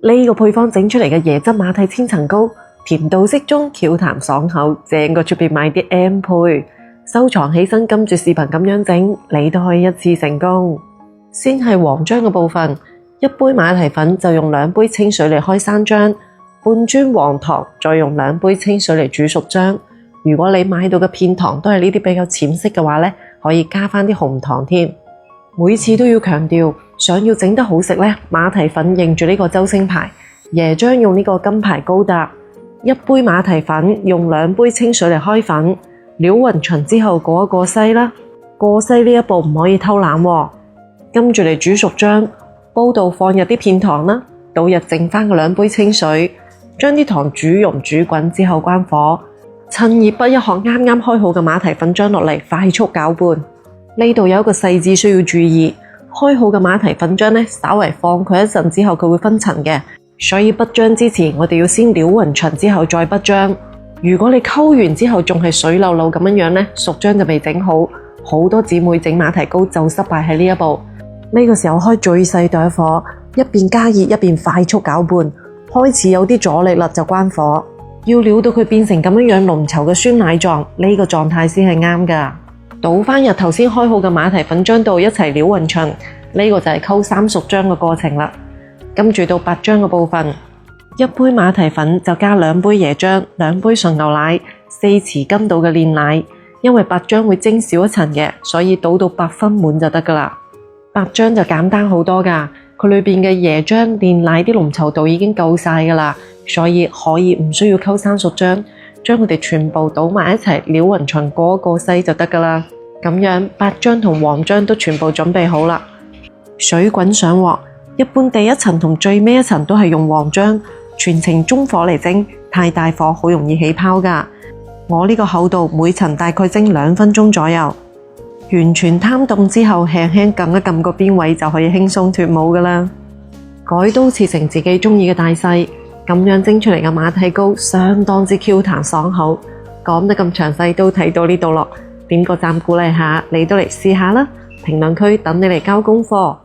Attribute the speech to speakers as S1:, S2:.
S1: 呢個配方整出嚟嘅椰汁馬蹄千層糕，甜度適中，巧淡爽口，正過出邊買啲 M 配。收藏起身，跟住視頻咁樣整，你都可以一次成功。先係黃漿嘅部分，一杯馬蹄粉就用2杯清水嚟開生漿，半磚黃糖，再用2杯清水嚟煮熟漿。如果你買到嘅片糖都係呢啲比較淺色嘅話呢，可以加返啲紅糖添。每次都要強調，想要整得好食呢，馬蹄粉認住呢個周星牌，椰漿用呢個金牌高達。一杯馬蹄粉用2杯清水嚟開粉，撩勻勻之後過一過篩啦。過篩呢一步唔可以偷懶喎。跟住嚟煮熟漿，煲度放入啲片糖啦，倒入剩返嘅2杯清水，將啲糖煮溶煮滾之後關火，趁熱滗一殼啱啱開好嘅馬蹄粉漿落嚟，快速攪拌。呢度有一個細節需要注意，開好嘅馬蹄粉漿呢，稍為放佢一陣之後佢會分層嘅，所以滗漿之前我哋要先撩勻勻之後再滗漿。如果你溝完之後仲係水漏漏咁樣呢，熟漿就未整好。好多姊妹整馬蹄糕就失敗喺呢一步。呢個時候開最細朵火，一邊加熱一邊快速攪拌，開始有啲阻力啦就關火。要撩到佢變成咁樣濃稠嘅酸奶狀，呢個狀態先係啱㗎。倒返入頭先開好嘅馬蹄粉漿度一齊撩勻勻，呢個就係溝3熟漿嘅過程啦。跟住到白漿嘅部分，一杯馬蹄粉就加2杯椰漿、2杯純牛奶、4匙羹度嘅煉奶。因為白漿會蒸少一層嘅，所以倒到8分滿就得㗎啦。白漿就簡單好多㗎，佢裏邊嘅椰漿、煉奶啲濃稠度已經夠晒㗎啦，所以可以唔需要溝3熟漿，將佢哋全部倒埋一齊，撩勻勻過一過篩就得㗎啦。咁樣白漿同黃漿都全部準備好啦。水滾上鑊，一般第一層同最尾一層都係用黃漿，全程中火嚟蒸，太大火好容易起泡㗎。我呢個厚度每層大概蒸2分鐘左右，完全攤凍之後輕輕撳一撳個邊位就可以輕鬆脫模㗎啦。改刀切成自己中意嘅大細，咁樣蒸出嚟嘅馬蹄糕相當之 Q 彈爽口。講得咁詳細都睇到呢度咯，點個讚鼓勵下，你都嚟試下啦。評論區等你嚟交功課。